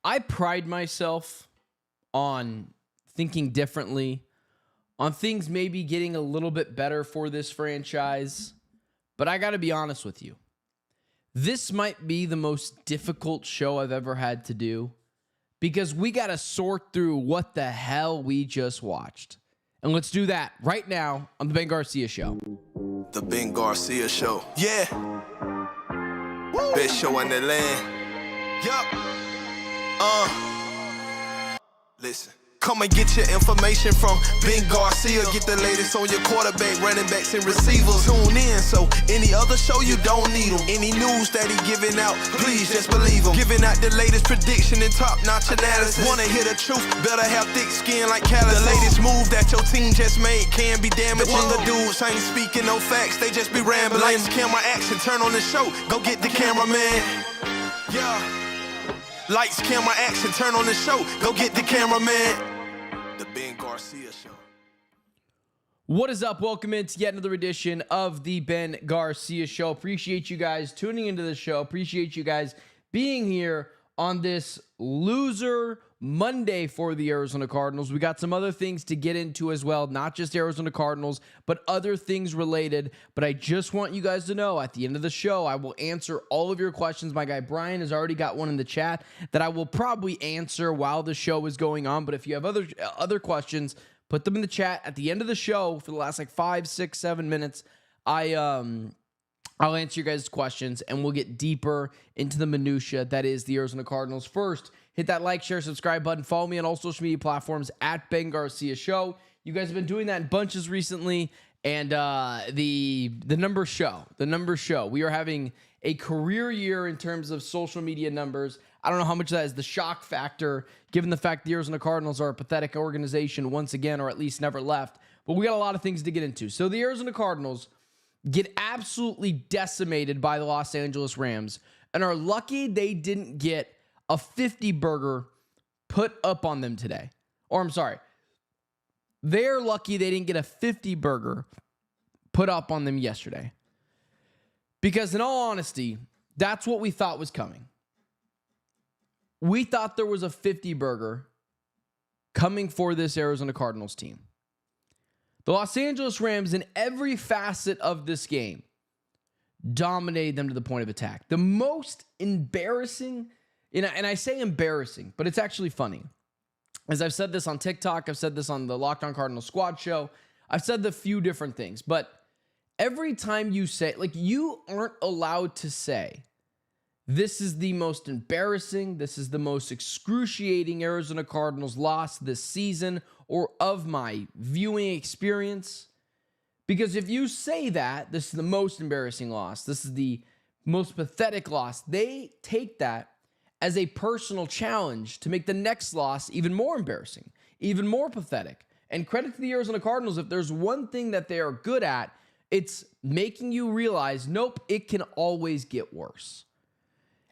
I pride myself on thinking differently, on things maybe getting a little bit better for this franchise. But I got to be honest with you. This might be the most difficult show I've ever had to do because we got to sort through what the hell we just watched. And let's do that right now on the Ben Garcia Show. The Ben Garcia Show. Yeah. Woo. Best show in the land. Yup. Listen. Come and get your information from Ben Garcia. Get the latest on your quarterback, running backs, and receivers. Tune in, so any other show you don't need them. Any news that he giving out, please just believe him. Giving out the latest prediction and top-notch analysis. Wanna hear the truth, better have thick skin like calluses. The latest move that your team just made can be damaging. The dudes ain't speaking no facts, they just be rambling. Lights, camera, action, turn on the show, go get the cameraman. Yeah. Lights, camera, action, turn on the show, go get the cameraman. The Ben Garcia Show. What is up? Welcome into yet another edition of the Ben Garcia Show. Appreciate you guys tuning into the show. Appreciate you guys being here on this loser Monday for the Arizona Cardinals. We got some other things to get into as well, not just Arizona Cardinals, but other things related. But I just want you guys to know at the end of the show, I will answer all of your questions. My guy Brian has already got one in the chat that I will probably answer while the show is going on. But if you have other questions, put them in the chat at the end of the show for the last like 5, 6, 7 minutes. I'll answer your guys' questions, and we'll get deeper into the minutia that is the Arizona Cardinals. First, hit that like, share, subscribe button. Follow me on all social media platforms at Ben Garcia Show. You guys have been doing that in bunches recently, and the numbers show. The numbers show. We are having a career year in terms of social media numbers. I don't know how much that is the shock factor, given the fact the Arizona Cardinals are a pathetic organization once again, or at least never left. But we got a lot of things to get into. So the Arizona Cardinals get absolutely decimated by the Los Angeles Rams and are lucky they didn't get a 50 burger put up on them today. Or I'm sorry, they're lucky they didn't get a 50 burger put up on them yesterday. Because in all honesty, that's what we thought was coming. We thought there was a 50 burger coming for this Arizona Cardinals team. The Los Angeles Rams, in every facet of this game, dominated them to the point of attack. The most embarrassing, and I say embarrassing, but it's actually funny. As I've said this on TikTok, I've said this on the Locked On Cardinals Squad show, I've said a few different things, but every time you say, like, you aren't allowed to say, this is the most embarrassing, this is the most excruciating Arizona Cardinals loss this season or of my viewing experience. Because if you say that, this is the most embarrassing loss, this is the most pathetic loss, they take that as a personal challenge to make the next loss even more embarrassing, even more pathetic. And credit to the Arizona Cardinals, if there's one thing that they are good at, it's making you realize, nope, it can always get worse.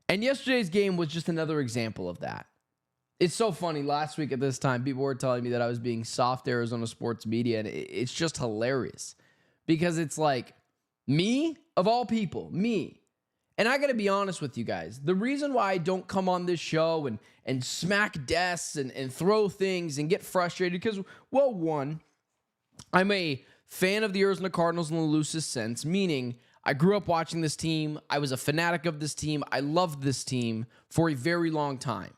And yesterday's game was just another example of that. It's so funny. Last week at this time, people were telling me that I was being soft Arizona sports media, and it's just hilarious. Because it's like, me, of all people, me. And I got to be honest with you guys. The reason why I don't come on this show and smack desks and throw things and get frustrated, because, well, one, I'm a fan of the Arizona Cardinals in the loosest sense, meaning I grew up watching this team. I was a fanatic of this team. I loved this team for a very long time.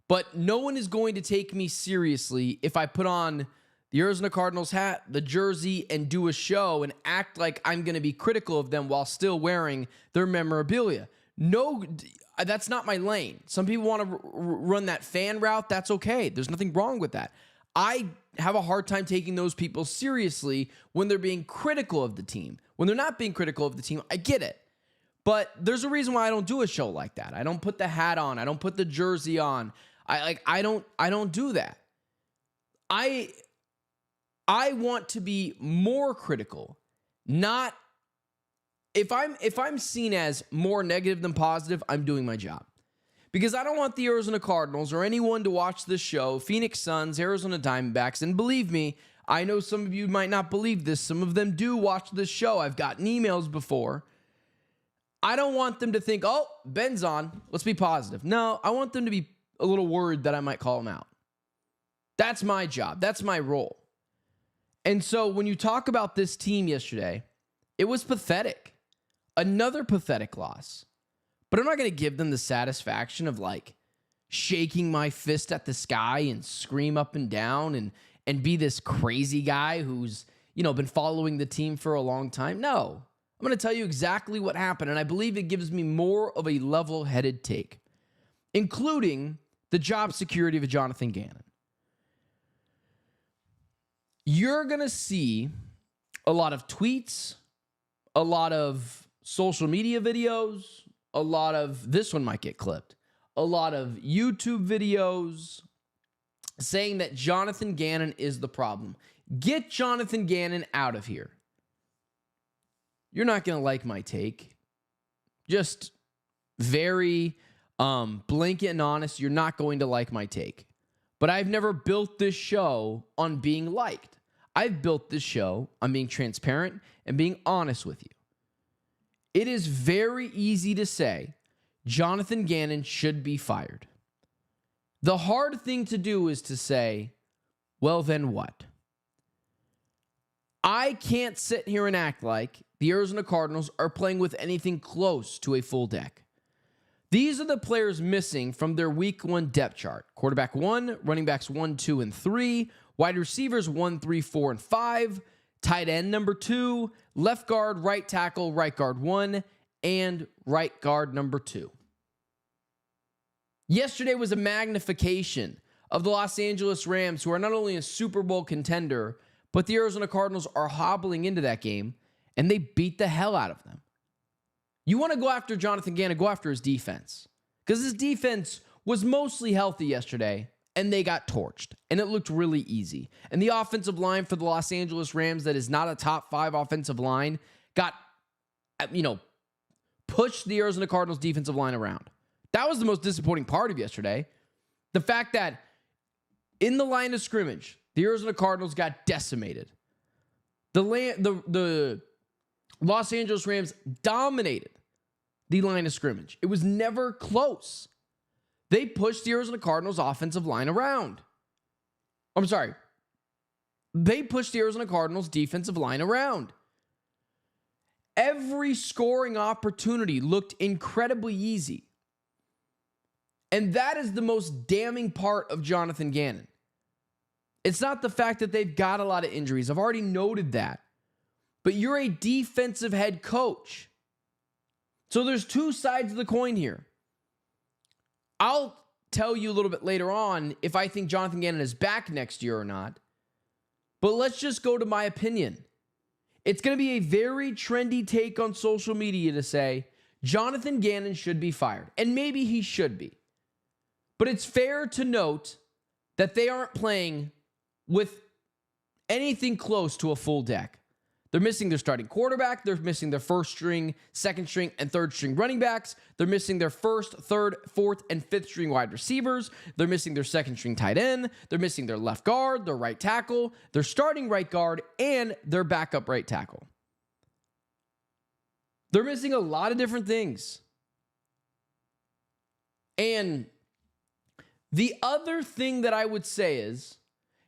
But no one is going to take me seriously if I put on the Arizona Cardinals hat, the jersey, and do a show and act like I'm going to be critical of them while still wearing their memorabilia. No, that's not my lane. Some people want to run that fan route. That's okay. There's nothing wrong with that. I have a hard time taking those people seriously when they're being critical of the team. When they're not being critical of the team, I get it. But there's a reason why I don't do a show like that. I don't put the hat on. I don't put the jersey on. I don't do that. I want to be more critical. Not if I'm seen as more negative than positive, I'm doing my job. Because I don't want the Arizona Cardinals or anyone to watch this show, Phoenix Suns, Arizona Diamondbacks, and believe me, I know some of you might not believe this. Some of them do watch this show. I've gotten emails before. I don't want them to think, oh, Ben's on. Let's be positive. No, I want them to be a little worried that I might call him out. That's my job. That's my role. And so when you talk about this team yesterday, it was pathetic. Another pathetic loss. But I'm not going to give them the satisfaction of like shaking my fist at the sky and scream up and down and be this crazy guy who's, been following the team for a long time. No, I'm going to tell you exactly what happened. And I believe it gives me more of a level-headed take, including the job security of Jonathan Gannon. You're going to see a lot of tweets, a lot of social media videos, a lot of, this one might get clipped, a lot of YouTube videos saying that Jonathan Gannon is the problem. Get Jonathan Gannon out of here. You're not going to like my take. Just very blanket and honest, you're not going to like my take. But I've never built this show on being liked. I've built this show on being transparent and being honest with you. It is very easy to say Jonathan Gannon should be fired. The hard thing to do is to say, well, then what? I can't sit here and act like the Arizona Cardinals are playing with anything close to a full deck. These are the players missing from their week 1 depth chart. Quarterback 1, running backs 1, 2, and 3, wide receivers 1, 3, 4, and 5, tight end number 2, left guard, right tackle, right guard 1, and right guard number 2. Yesterday was a magnification of the Los Angeles Rams, who are not only a Super Bowl contender, but the Arizona Cardinals are hobbling into that game, and they beat the hell out of them. You want to go after Jonathan Gannon, go after his defense. Because his defense was mostly healthy yesterday, and they got torched. And it looked really easy. And the offensive line for the Los Angeles Rams, that is not a top 5 offensive line, got, pushed the Arizona Cardinals defensive line around. That was the most disappointing part of yesterday. The fact that in the line of scrimmage, the Arizona Cardinals got decimated. The Los Angeles Rams dominated the line of scrimmage. It was never close. They pushed the Arizona Cardinals offensive line around. I'm sorry. They pushed the Arizona Cardinals defensive line around. Every scoring opportunity looked incredibly easy. And that is the most damning part of Jonathan Gannon. It's not the fact that they've got a lot of injuries. I've already noted that. But you're a defensive head coach. So there's two sides of the coin here. I'll tell you a little bit later on if I think Jonathan Gannon is back next year or not. But let's just go to my opinion. It's going to be a very trendy take on social media to say Jonathan Gannon should be fired. And maybe he should be. But it's fair to note that they aren't playing with anything close to a full deck. They're missing their starting quarterback. They're missing their first string, second string, and third string running backs. They're missing their first, third, fourth, and fifth string wide receivers. They're missing their second string tight end. They're missing their left guard, their right tackle, their starting right guard, and their backup right tackle. They're missing a lot of different things. And the other thing that I would say is,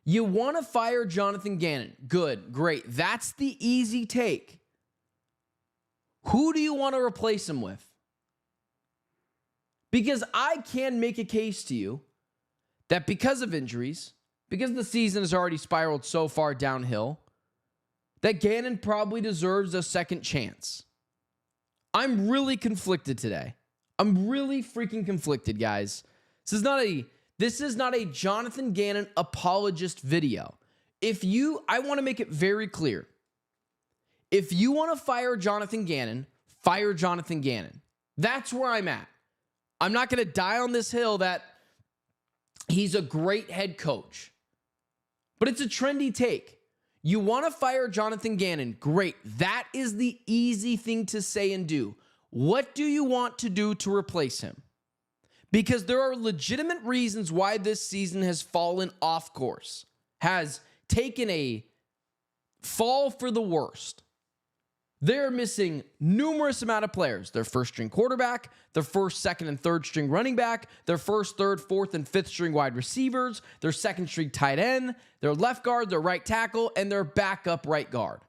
you want to fire Jonathan Gannon. Good, great. That's the easy take. Who do you want to replace him with? Because I can make a case to you that because of injuries, because the season has already spiraled so far downhill, that Gannon probably deserves a second chance. I'm really conflicted today. I'm really freaking conflicted, guys. This is not a Jonathan Gannon apologist video. I want to make it very clear. If you want to fire Jonathan Gannon, fire Jonathan Gannon. That's where I'm at. I'm not going to die on this hill that he's a great head coach. But it's a trendy take. You want to fire Jonathan Gannon, great. That is the easy thing to say and do. What do you want to do to replace him? Because there are legitimate reasons why this season has fallen off course, has taken a fall for the worst. They're missing numerous amount of players. Their first string quarterback, their first, second, and third string running back, their first, third, fourth, and fifth string wide receivers, their second string tight end, their left guard, their right tackle, and their backup right guard.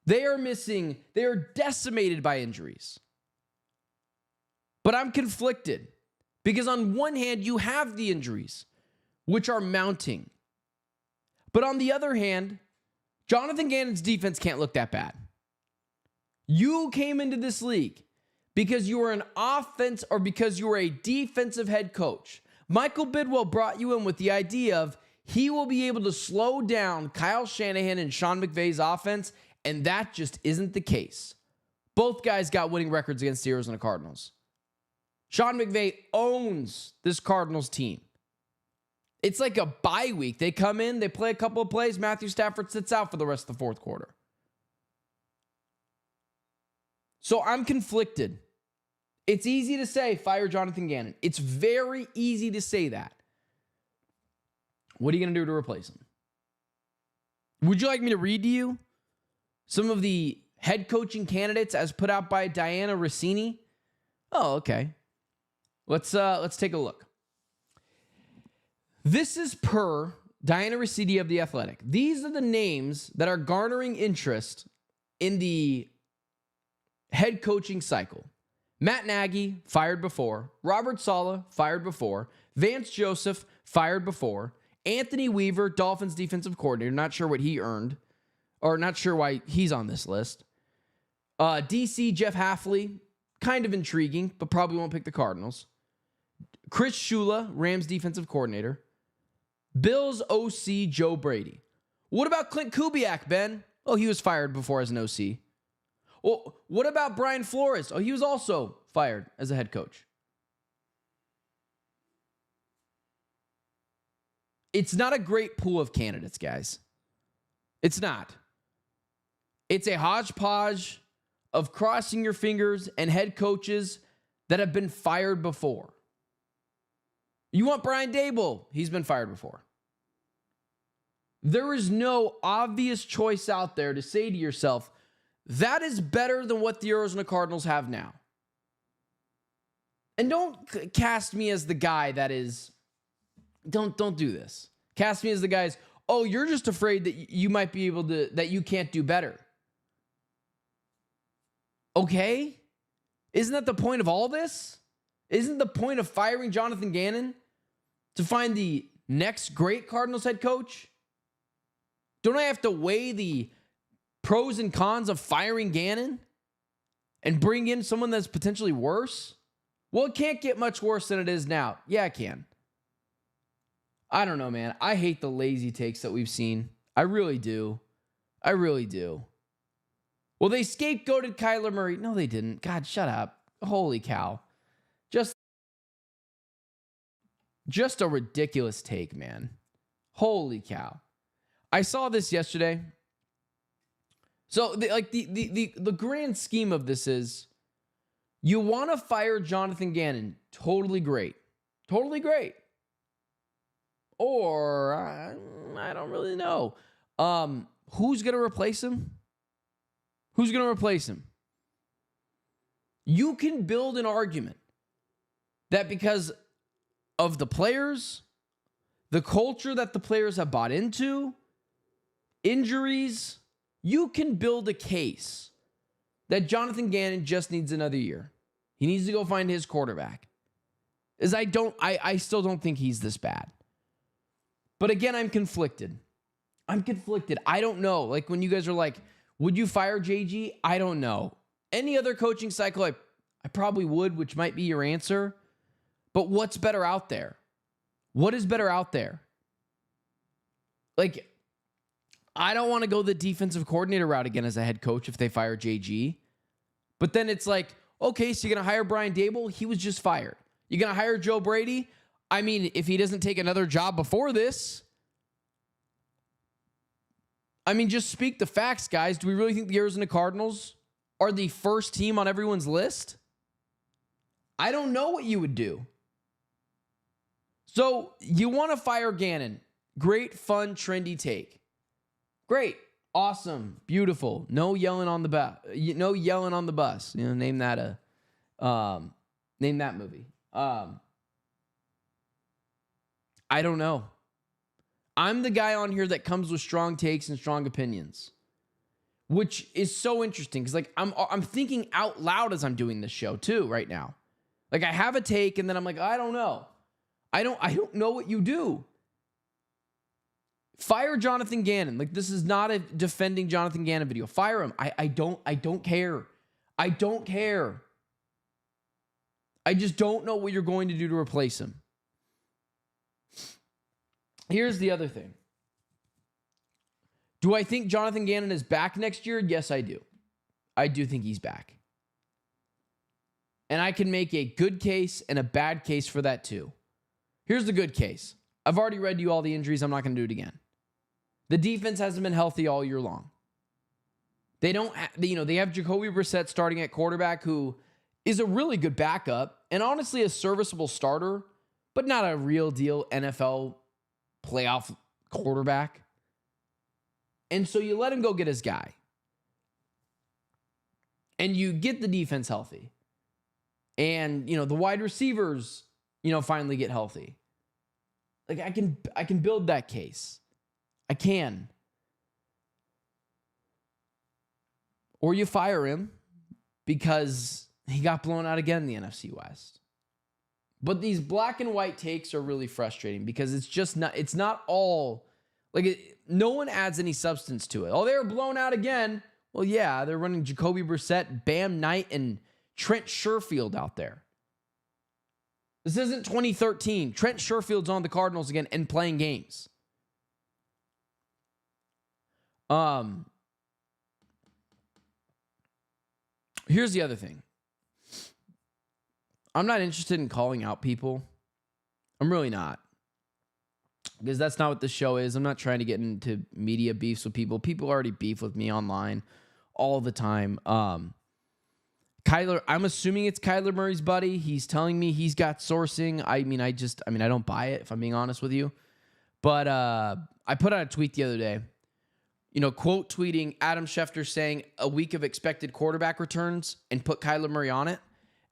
They are decimated by injuries. But I'm conflicted because on one hand, you have the injuries, which are mounting. But on the other hand, Jonathan Gannon's defense can't look that bad. You came into this league because you were an offense or because you were a defensive head coach. Michael Bidwell brought you in with the idea of he will be able to slow down Kyle Shanahan and Sean McVay's offense, and that just isn't the case. Both guys got winning records against the Arizona Cardinals. Sean McVay owns this Cardinals team. It's like a bye week. They come in, they play a couple of plays. Matthew Stafford sits out for the rest of the fourth quarter. So I'm conflicted. It's easy to say, fire Jonathan Gannon. It's very easy to say that. What are you going to do to replace him? Would you like me to read to you some of the head coaching candidates as put out by Diana Rossini? Oh, okay. Let's take a look. This is per Diana Rossini of The Athletic. These are the names that are garnering interest in the head coaching cycle. Matt Nagy, fired before. Robert Saleh, fired before. Vance Joseph, fired before. Anthony Weaver, Dolphins defensive coordinator. Not sure what he earned, or not sure why he's on this list. DC, Jeff Hafley, kind of intriguing, but probably won't pick the Cardinals. Chris Shula, Rams defensive coordinator. Bills OC, Joe Brady. What about Clint Kubiak, Ben? Oh, he was fired before as an OC. Well, what about Brian Flores? Oh, he was also fired as a head coach. It's not a great pool of candidates, guys. It's not. It's a hodgepodge of crossing your fingers and head coaches that have been fired before. You want Brian Daboll? He's been fired before. There is no obvious choice out there to say to yourself, that is better than what the Arizona Cardinals have now. And don't cast me as the guy that is, don't do this. Cast me as the guys, oh, you're just afraid that you might be able to, that you can't do better. Okay? Isn't that the point of all this? Isn't the point of firing Jonathan Gannon to find the next great Cardinals head coach? Don't I have to weigh the pros and cons of firing Gannon and bring in someone that's potentially worse? Well, it can't get much worse than it is now. Yeah, it can. I don't know, man. I hate the lazy takes that we've seen. I really do. I really do. Well, they scapegoated Kyler Murray. No, they didn't. God, shut up. Holy cow. Just a ridiculous take, man. Holy cow. I saw this yesterday. So, the grand scheme of this is, you want to fire Jonathan Gannon. Totally great. Totally great. Or, I don't really know. Who's going to replace him? Who's going to replace him? You can build an argument that because of the players, the culture that the players have bought into, injuries, you can build a case that Jonathan Gannon just needs another year. He needs to go find his quarterback. I still don't think he's this bad. But again, I'm conflicted. I don't know. Like when you guys are like, would you fire JG? I don't know. Any other coaching cycle, I probably would, which might be your answer. But what's better out there? What is better out there? Like, I don't want to go the defensive coordinator route again as a head coach if they fire JG. But then it's like, okay, so you're going to hire Brian Daboll? He was just fired. You're going to hire Joe Brady? I mean, if he doesn't take another job before this. I mean, just speak the facts, guys. Do we really think the Arizona Cardinals are the first team on everyone's list? I don't know what you would do. So you want to fire Gannon. Great, fun, trendy take. Great. Awesome. Beautiful. No yelling on the bus. No yelling on the bus. Name that movie. I don't know. I'm the guy on here that comes with strong takes and strong opinions, which is so interesting because I'm thinking out loud as I'm doing this show too right now. Like I have a take and then I'm like, I don't know. I don't know what you do. Fire Jonathan Gannon. Like this is not a defending Jonathan Gannon video. Fire him. I don't care. I don't care. I just don't know what you're going to do to replace him. Here's the other thing. Do I think Jonathan Gannon is back next year? Yes, I do. I do think he's back. And I can make a good case and a bad case for that too. Here's the good case. I've already read you all the injuries. I'm not going to do it again. The defense hasn't been healthy all year long. They have Jacoby Brissett starting at quarterback, who is a really good backup and honestly a serviceable starter, but not a real deal NFL playoff quarterback. And so you let him go get his guy. And you get the defense healthy. And, the wide receivers, finally get healthy. Like I can build that case. I can. Or you fire him because he got blown out again in the NFC West. But these black and white takes are really frustrating because it's not all, no one adds any substance to it. Oh, they were blown out again. Well, yeah, they're running Jacoby Brissett, Bam Knight, and Trent Sherfield out there. This isn't 2013. Trent Sherfield's on the Cardinals again and playing games. Here's the other thing. I'm not interested in calling out people. I'm really not. Because that's not what this show is. I'm not trying to get into media beefs with people. People already beef with me online all the time. Kyler, I'm assuming it's Kyler Murray's buddy. He's telling me he's got sourcing. I don't buy it, if I'm being honest with you. But I put out a tweet the other day, quote tweeting Adam Schefter saying a week of expected quarterback returns and put Kyler Murray on it.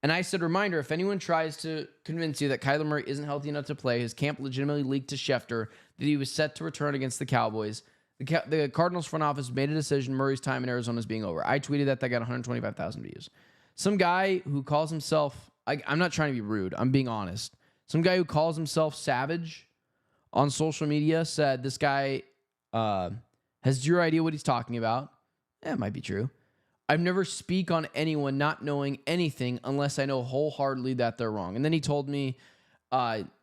And I said, reminder, if anyone tries to convince you that Kyler Murray isn't healthy enough to play, his camp legitimately leaked to Schefter that he was set to return against the Cowboys. The Cardinals front office made a decision. Murray's time in Arizona is being over. I tweeted that got 125,000 views. Some guy who calls himself, I'm not trying to be rude, I'm being honest. Some guy who calls himself Savage on social media said this guy has zero idea what he's talking about. It might be true. I've never speak on anyone not knowing anything unless I know wholeheartedly that they're wrong. And then he told me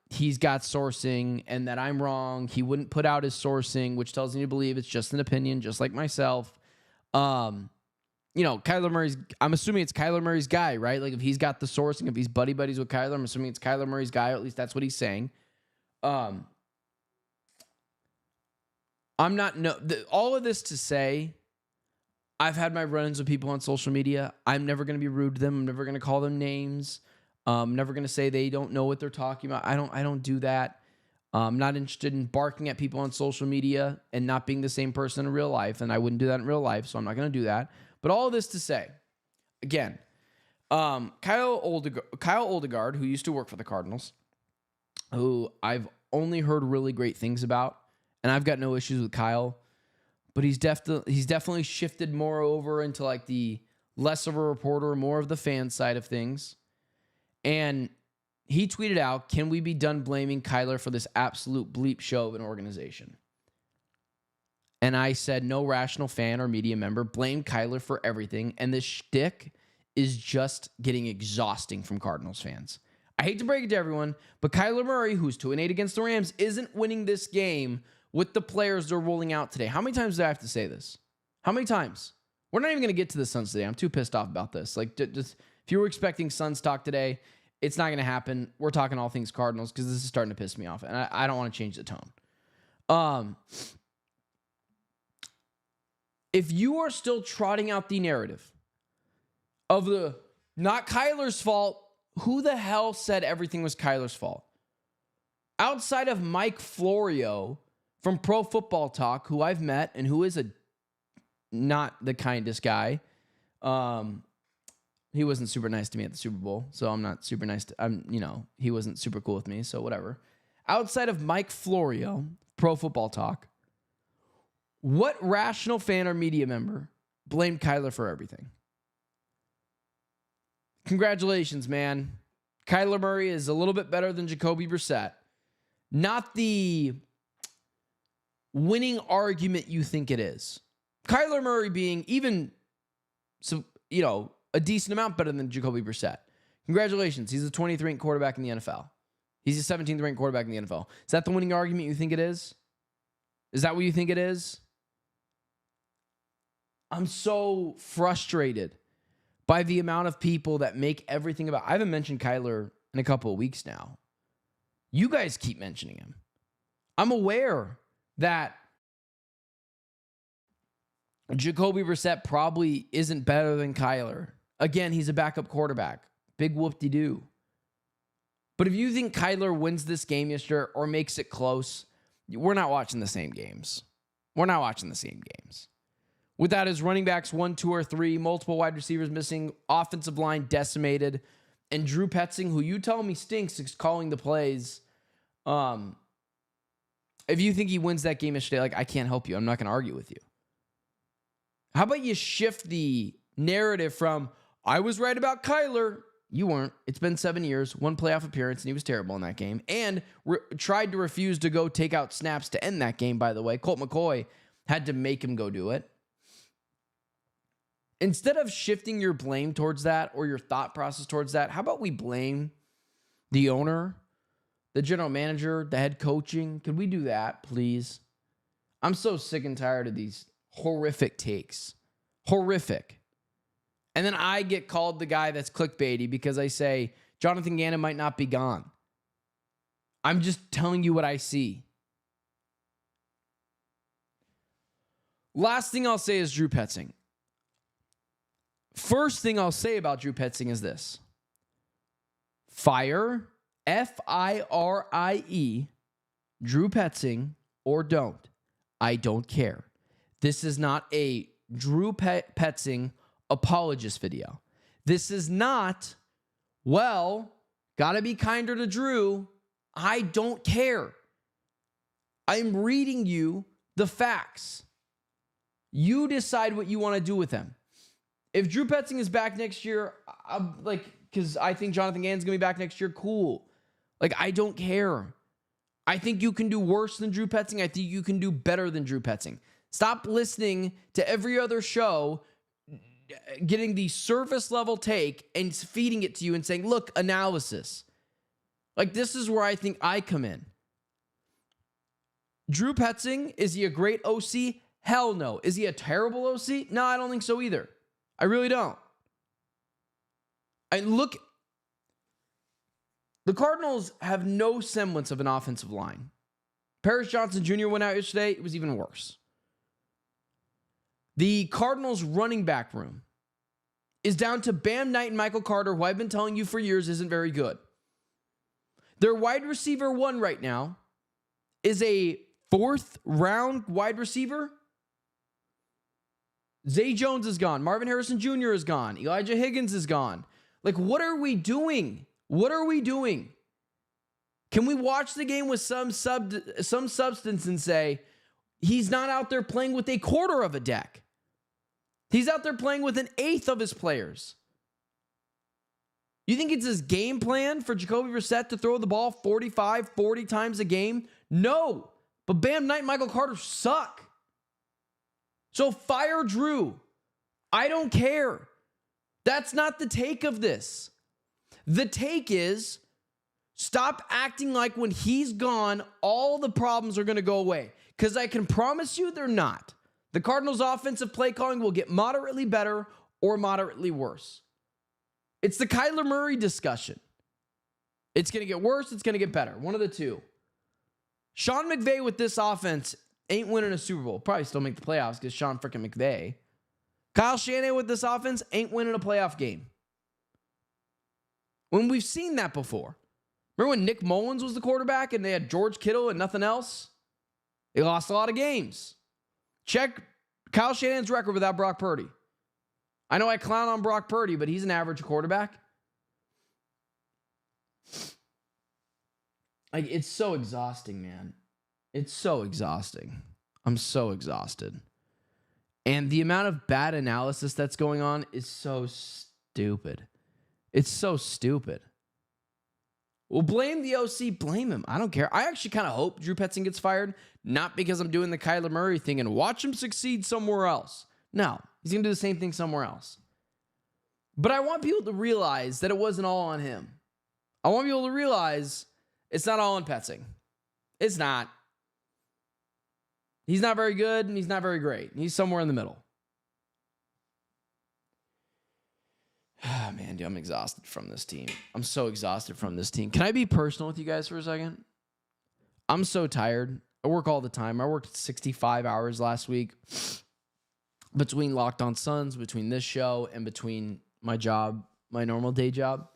he's got sourcing and that I'm wrong. He wouldn't put out his sourcing, which tells me to believe it's just an opinion, just like myself. Kyler Murray's, I'm assuming it's Kyler Murray's guy, right? Like if he's got the sourcing, if he's buddies with Kyler, I'm assuming it's Kyler Murray's guy, or at least that's what he's saying. All of this to say, I've had my run-ins with people on social media. I'm never going to be rude to them. I'm never going to call them names. I'm never going to say they don't know what they're talking about. I don't do that. I'm not interested in barking at people on social media and not being the same person in real life, and I wouldn't do that in real life, so I'm not going to do that. But all of this to say, again, Kyle Oldegard, who used to work for the Cardinals, who I've only heard really great things about, and I've got no issues with Kyle, but he's definitely shifted more over into like the less of a reporter, more of the fan side of things. And he tweeted out, "Can we be done blaming Kyler for this absolute bleep show of an organization?" And I said, no rational fan or media member blame Kyler for everything. And this shtick is just getting exhausting from Cardinals fans. I hate to break it to everyone, but Kyler Murray, who's 2-8 against the Rams, isn't winning this game with the players they're rolling out today. How many times do I have to say this? How many times? We're not even going to get to the Suns today. I'm too pissed off about this. Just if you were expecting Suns talk today, it's not going to happen. We're talking all things Cardinals because this is starting to piss me off, and I don't want to change the tone. If you are still trotting out the narrative of the not Kyler's fault, who the hell said everything was Kyler's fault? Outside of Mike Florio from Pro Football Talk, who I've met and who is a not the kindest guy. He wasn't super nice to me at the Super Bowl, so I'm not super nice he wasn't super cool with me, so whatever. Outside of Mike Florio, Pro Football Talk, what rational fan or media member blamed Kyler for everything? Congratulations, man. Kyler Murray is a little bit better than Jacoby Brissett. Not the winning argument you think it is. Kyler Murray being even, a decent amount better than Jacoby Brissett. Congratulations. He's the 23rd ranked quarterback in the NFL. He's the 17th ranked quarterback in the NFL. Is that the winning argument you think it is? Is that what you think it is? I'm so frustrated by the amount of people that make everything about... I haven't mentioned Kyler in a couple of weeks now. You guys keep mentioning him. I'm aware that Jacoby Brissett probably isn't better than Kyler. Again, he's a backup quarterback. Big whoop-de-doo. But if you think Kyler wins this game yesterday or makes it close, we're not watching the same games. We're not watching the same games. Without his running backs 1, 2, or 3, multiple wide receivers missing, offensive line decimated, and Drew Petzing, who you tell me stinks, is calling the plays. If you think he wins that game yesterday, I can't help you. I'm not going to argue with you. How about you shift the narrative from, I was right about Kyler. You weren't. It's been 7 years, 1 playoff appearance, and he was terrible in that game. And tried to refuse to go take out snaps to end that game, by the way. Colt McCoy had to make him go do it. Instead of shifting your blame towards that or your thought process towards that, how about we blame the owner, the general manager, the head coaching? Could we do that, please? I'm so sick and tired of these horrific takes. Horrific. And then I get called the guy that's clickbaity because I say Jonathan Gannon might not be gone. I'm just telling you what I see. Last thing I'll say is Drew Petzing. First thing I'll say about Drew Petzing is this. Fire, F-I-R-I-E, Drew Petzing, or don't. I don't care. This is not a Drew Petzing apologist video. This is not, gotta be kinder to Drew. I don't care. I'm reading you the facts. You decide what you want to do with them. If Drew Petzing is back next year, because I think Jonathan Gannon's going to be back next year, cool. I don't care. I think you can do worse than Drew Petzing. I think you can do better than Drew Petzing. Stop listening to every other show, getting the surface level take and feeding it to you and saying, look, analysis. This is where I think I come in. Drew Petzing, is he a great OC? Hell no. Is he a terrible OC? No, I don't think so either. I really don't. And look, the Cardinals have no semblance of an offensive line. Paris Johnson Jr. went out yesterday. It was even worse. The Cardinals running back room is down to Bam Knight and Michael Carter, who I've been telling you for years isn't very good. Their wide receiver 1 right now is a 4th round wide receiver. Zay Jones is gone. Marvin Harrison Jr. is gone. Elijah Higgins is gone. What are we doing? What are we doing? Can we watch the game with some substance and say, he's not out there playing with a quarter of a deck. He's out there playing with an 1/8 of his players. You think it's his game plan for Jacoby Brissett to throw the ball 45, 40 times a game? No. But Bam Knight and Michael Carter suck. So fire Drew. I don't care. That's not the take of this. The take is stop acting like when he's gone, all the problems are going to go away. Because I can promise you they're not. The Cardinals' offensive play calling will get moderately better or moderately worse. It's the Kyler Murray discussion. It's going to get worse. It's going to get better. One of the two. Sean McVay with this offense ain't winning a Super Bowl. Probably still make the playoffs because Sean freaking McVay. Kyle Shanahan with this offense ain't winning a playoff game. When we've seen that before. Remember when Nick Mullins was the quarterback and they had George Kittle and nothing else? They lost a lot of games. Check Kyle Shanahan's record without Brock Purdy. I know I clown on Brock Purdy, but he's an average quarterback. Like, it's so exhausting, man. It's so exhausting. I'm so exhausted. And the amount of bad analysis that's going on is so stupid. It's so stupid. Well, blame the OC. Blame him. I don't care. I actually kind of hope Drew Petzing gets fired, not because I'm doing the Kyler Murray thing and watch him succeed somewhere else. No, he's going to do the same thing somewhere else. But I want people to realize that it wasn't all on him. I want people to realize it's not all on Petzing. It's not. He's not very good, and he's not very great. He's somewhere in the middle. Ah, man, dude, I'm exhausted from this team. I'm so exhausted from this team. Can I be personal with you guys for a second? I'm so tired. I work all the time. I worked 65 hours last week between Locked On Suns, between this show, and between my job, my normal day job.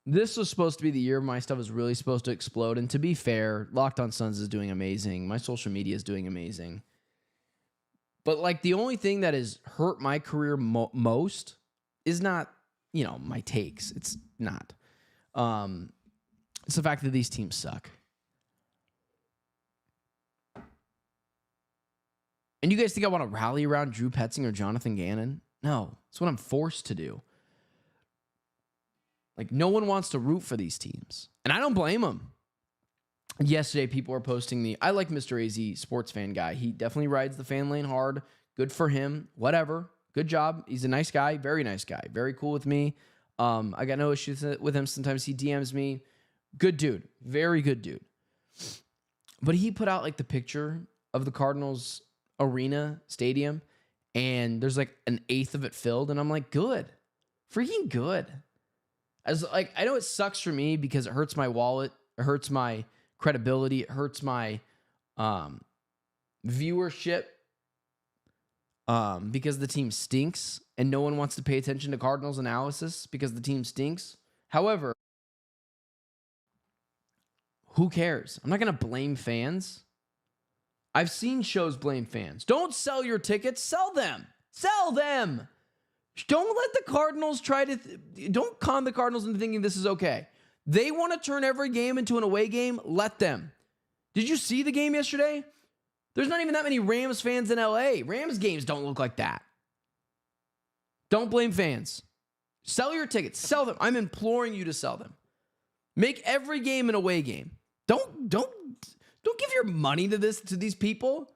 This was supposed to be the year my stuff was really supposed to explode. And to be fair, Locked On Suns is doing amazing. My social media is doing amazing. But like the only thing that has hurt my career most is not, my takes. It's not. It's the fact that these teams suck. And you guys think I want to rally around Drew Petzing or Jonathan Gannon? No, it's what I'm forced to do. Like, no one wants to root for these teams. And I don't blame them. Yesterday, people were posting I like Mr. AZ sports fan guy. He definitely rides the fan lane hard. Good for him. Whatever. Good job. He's a nice guy. Very nice guy. Very cool with me. I got no issues with him. Sometimes he DMs me. Good dude. Very good dude. But he put out like the picture of the Cardinals arena stadium, and there's like an eighth of it filled. And I'm like, good. Freaking good. As like, I know it sucks for me because it hurts my wallet. It hurts my credibility. It hurts my viewership because the team stinks and no one wants to pay attention to Cardinals analysis because the team stinks. However, who cares? I'm not going to blame fans. I've seen shows blame fans. Don't sell your tickets. Sell them. Sell them. Don't let the Cardinals don't con the Cardinals into thinking this is okay. They want to turn every game into an away game. Let them. Did you see the game yesterday? There's not even that many Rams fans in LA. Rams games don't look like that. Don't blame fans. Sell your tickets. Sell them. I'm imploring you to sell them. Make every game an away game. Don't give your money to these people.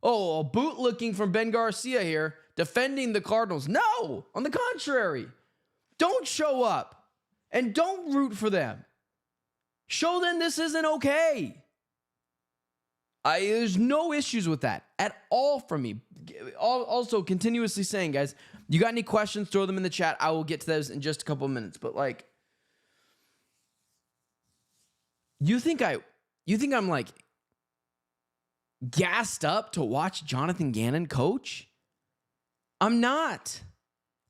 Oh, a bootlicking from Ben Garcia here, defending the Cardinals. No, on the contrary. Don't show up and don't root for them. Show them this isn't okay. There's no issues with that at all from me. Also, continuously saying, guys, you got any questions, throw them in the chat. I will get to those in just a couple of minutes. But like, you think I'm like gassed up to watch Jonathan Gannon coach? I'm not.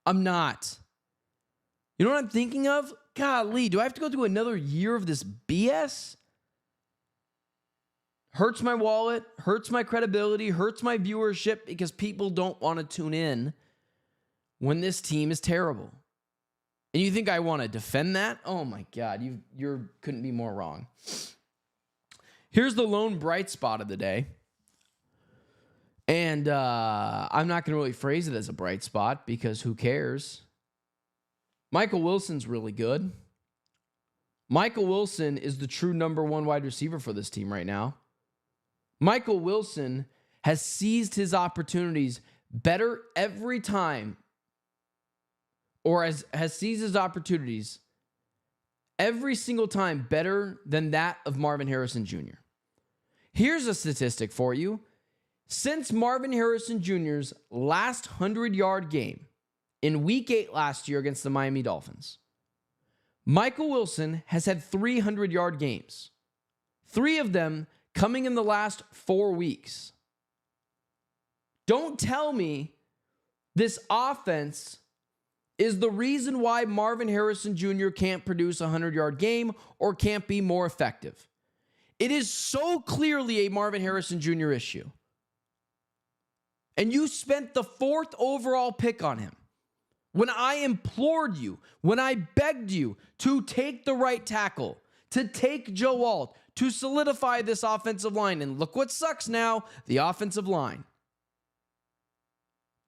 You know what I'm thinking of? Golly, do I have to go through another year of this BS? Hurts my wallet, hurts my credibility, hurts my viewership because people don't want to tune in when this team is terrible. And you think I want to defend that? Oh my God, you couldn't be more wrong. Here's the lone bright spot of the day. And I'm not going to really phrase it as a bright spot because who cares? Michael Wilson's really good. Michael Wilson is the true number one wide receiver for this team right now. Michael Wilson has seized his opportunities better every time, or has seized his opportunities every single time better than that of Marvin Harrison Jr. Here's a statistic for you. Since Marvin Harrison Jr.'s last 100-yard game in Week 8 last year against the Miami Dolphins, Michael Wilson has had 300-yard games. 3 of them coming in the last 4 weeks. Don't tell me this offense is the reason why Marvin Harrison Jr. can't produce a 100-yard game or can't be more effective. It is so clearly a Marvin Harrison Jr. issue. And you spent the 4th overall pick on him. When I implored you, when I begged you to take the right tackle, to take Joe Alt, to solidify this offensive line. And look what sucks now, the offensive line.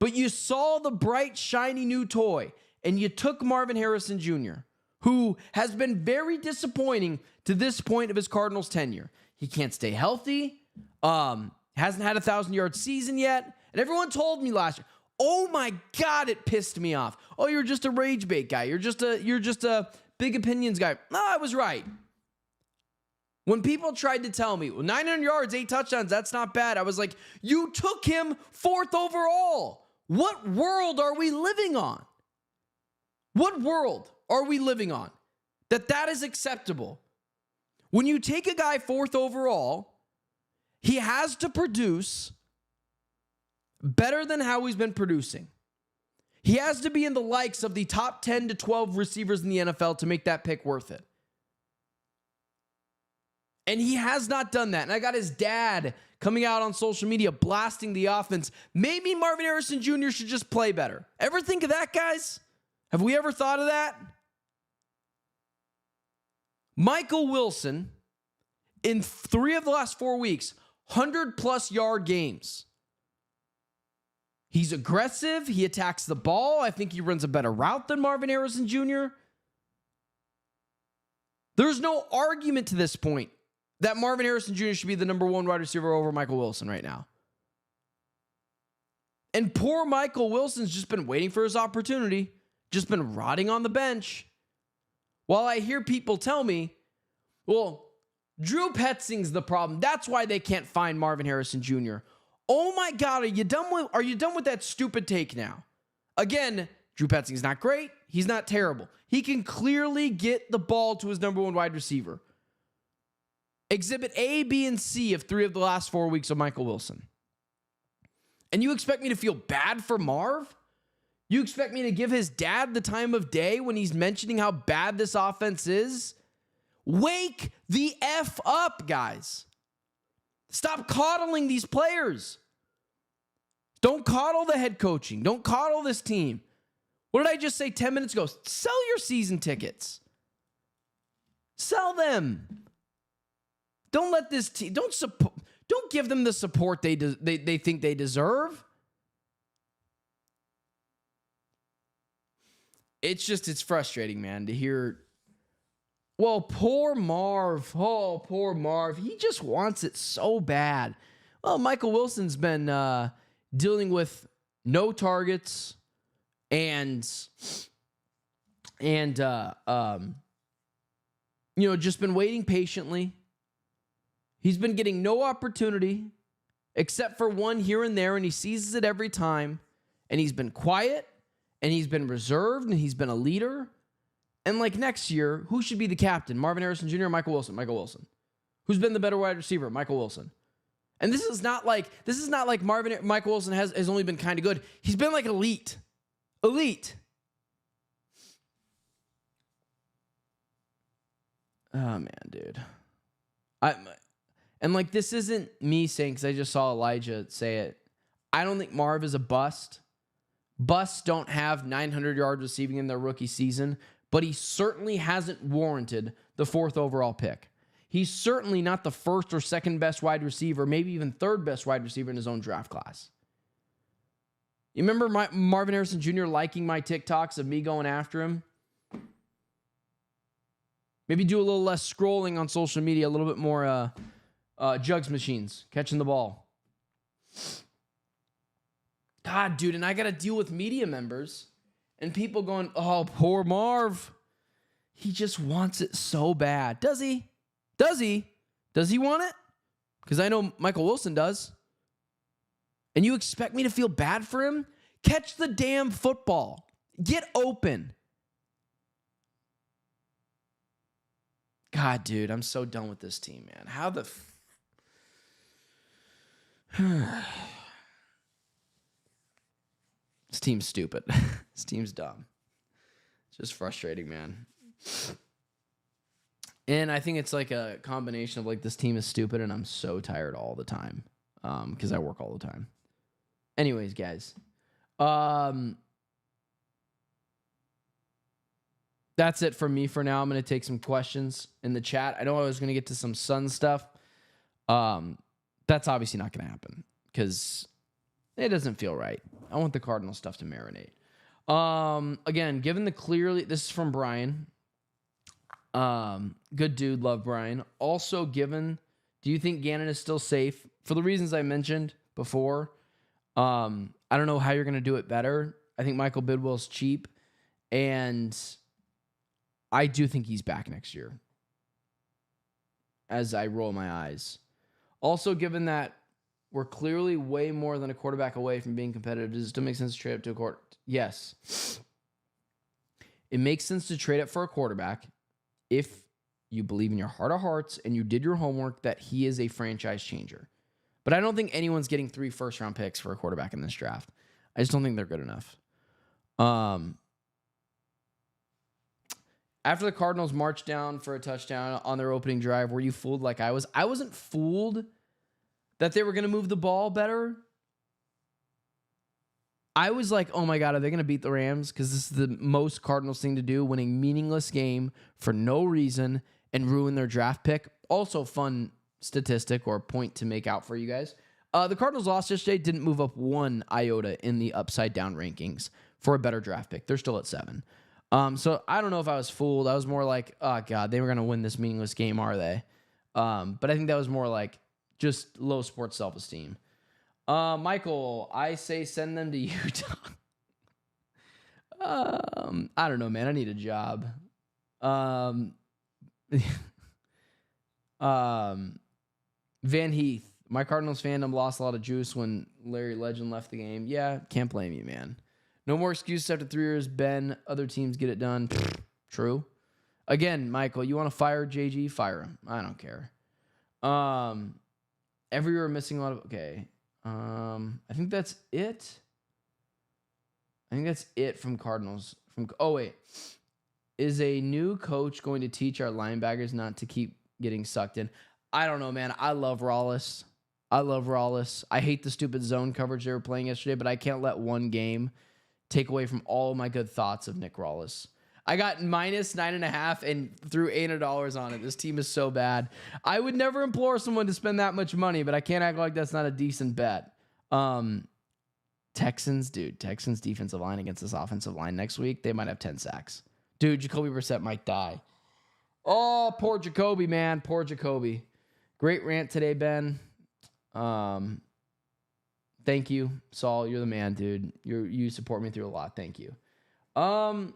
But you saw the bright, shiny new toy, and you took Marvin Harrison Jr., who has been very disappointing to this point of his Cardinals tenure. He can't stay healthy, hasn't had a 1,000-yard season yet. And everyone told me last year, oh my God, it pissed me off. Oh, you're just a rage bait guy. You're just a big opinions guy. No, I was right. When people tried to tell me, well, 900 yards, 8 touchdowns, that's not bad. I was like, you took him 4th overall. What world are we living on? What world are we living on that is acceptable? When you take a guy 4th overall, he has to produce better than how he's been producing. He has to be in the likes of the top 10 to 12 receivers in the NFL to make that pick worth it. And he has not done that. And I got his dad coming out on social media blasting the offense. Maybe Marvin Harrison Jr. should just play better. Ever think of that, guys? Have we ever thought of that? Michael Wilson, in 3 of the last 4 weeks, 100-plus yard games. He's aggressive. He attacks the ball. I think he runs a better route than Marvin Harrison Jr. There's no argument to this point that Marvin Harrison Jr. should be the number 1 wide receiver over Michael Wilson right now. And poor Michael Wilson's just been waiting for his opportunity, just been rotting on the bench. While I hear people tell me, well, Drew Petzing's the problem. That's why they can't find Marvin Harrison Jr. Oh my God, are you done with that stupid take now? Again, Drew Petzing's not great. He's not terrible. He can clearly get the ball to his number 1 wide receiver. Exhibit A, B, and C of 3 of the last 4 weeks of Michael Wilson. And you expect me to feel bad for Marv? You expect me to give his dad the time of day when he's mentioning how bad this offense is? Wake the F up, guys. Stop coddling these players. Don't coddle the head coaching. Don't coddle this team. What did I just say 10 minutes ago? Sell your season tickets. Sell them. Don't let this team, don't give them the support they think they deserve. It's frustrating, man, to hear. Well, poor Marv. Oh, poor Marv. He just wants it so bad. Well, Michael Wilson's been dealing with no targets and just been waiting patiently. He's been getting no opportunity except for one here and there, and he seizes it every time. And he's been quiet, and he's been reserved, and he's been a leader. And like next year, who should be the captain? Marvin Harrison Jr. or Michael Wilson? Michael Wilson. Who's been the better wide receiver? Michael Wilson. And this is not like Michael Wilson has only been kind of good. He's been like elite. Elite. Oh man, dude. And like, this isn't me saying, because I just saw Elijah say it. I don't think Marv is a bust. Busts don't have 900 yards receiving in their rookie season, but he certainly hasn't warranted the 4th overall pick. He's certainly not the 1st or 2nd best wide receiver, maybe even 3rd best wide receiver in his own draft class. You remember Marvin Harrison Jr. liking my TikToks of me going after him? Maybe do a little less scrolling on social media, a little bit more jugs machines, catching the ball. God, dude, and I got to deal with media members and people going, oh, poor Marv. He just wants it so bad. Does he? Does he? Does he want it? Because I know Michael Wilson does. And you expect me to feel bad for him? Catch the damn football. Get open. God, dude, I'm so done with this team, man. How the This team's stupid. This team's dumb. It's just frustrating, man. And I think it's like a combination of like, this team is stupid and I'm so tired all the time because I work all the time. Anyways, guys. That's it for me for now. I'm going to take some questions in the chat. I know I was going to get to some Sun stuff. That's obviously not going to happen because it doesn't feel right. I want the Cardinal stuff to marinate. Again, given the clearly, this is from Brian. Good dude, love Brian. Also, given, do you think Gannon is still safe? For the reasons I mentioned before, I don't know how you're going to do it better. I think Michael Bidwell's cheap, and I do think he's back next year as I roll my eyes. Also, given that we're clearly way more than a quarterback away from being competitive, does it still make sense to trade up to a quarter? Yes. It makes sense to trade up for a quarterback if you believe in your heart of hearts and you did your homework that he is a franchise changer. But I don't think anyone's getting 3 first-round picks for a quarterback in this draft. I just don't think they're good enough. After the Cardinals marched down for a touchdown on their opening drive, were you fooled like I was? I wasn't fooled that they were going to move the ball better. I was like, oh my God, are they going to beat the Rams? Because this is the most Cardinals thing to do, win a meaningless game for no reason and ruin their draft pick. Also fun statistic or point to make out for you guys. The Cardinals lost yesterday, didn't move up 1 iota in the upside down rankings for a better draft pick. They're still at 7. So I don't know if I was fooled. I was more like, oh God, they were going to win this meaningless game, are they? But I think that was more like just low sports self-esteem. Michael, I say send them to Utah. I don't know, man. I need a job. Van Heath, my Cardinals fandom lost a lot of juice when Larry Legend left the game. Yeah, can't blame you, man. No more excuses after 3 years, Ben. Other teams get it done. True. Again, Michael, you want to fire JG? Fire him. I don't care. Every year we're missing a lot of... Okay. I think that's it. I think that's it from Cardinals. Oh, wait. Is a new coach going to teach our linebackers not to keep getting sucked in? I don't know, man. I love Rollis. I hate the stupid zone coverage they were playing yesterday, but I can't let one game take away from all of my good thoughts of Nick Rollis. I got minus 9.5 and threw $800 on it. This team is so bad. I would never implore someone to spend that much money, but I can't act like that's not a decent bet. Texans defensive line against this offensive line next week, they might have 10 sacks. Dude, Jacoby Brissett might die. Oh, poor Jacoby, man. Poor Jacoby. Great rant today, Ben. Thank you, Saul. You're the man, dude. You support me through a lot. Thank you. I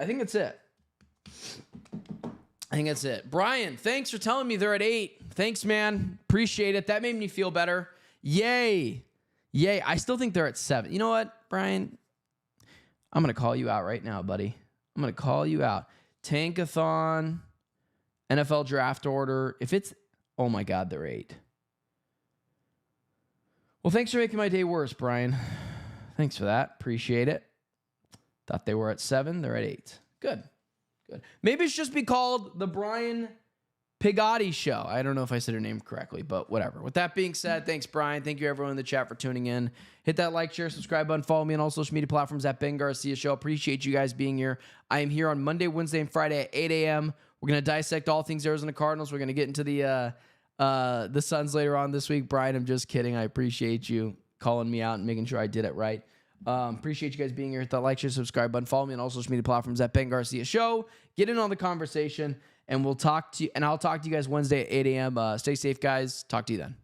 think that's it. Brian, thanks for telling me they're at 8. Thanks, man. Appreciate it. That made me feel better. Yay. I still think they're at 7. You know what, Brian? I'm going to call you out right now, buddy. I'm going to call you out. Tankathon, NFL draft order. If it's, oh my God, they're 8. Well, thanks for making my day worse, Brian. Thanks for that. Appreciate it. Thought they were at 7. They're at 8. Good. Maybe it should just be called the Brian Pigotti Show. I don't know if I said her name correctly, but whatever. With that being said, thanks, Brian. Thank you, everyone in the chat, for tuning in. Hit that like, share, subscribe button. Follow me on all social media platforms at Ben Garcia Show. Appreciate you guys being here. I am here on Monday, Wednesday, and Friday at 8 a.m. We're going to dissect all things Arizona Cardinals. We're going to get into the Suns later on this week. Brian, I'm just kidding. I appreciate you calling me out and making sure I did it right. Appreciate you guys being here. Hit that like, share, subscribe button. Follow me on all social media platforms at Ben Garcia Show. Get in on the conversation, and I'll talk to you guys Wednesday at 8 a.m. Stay safe, guys. Talk to you then.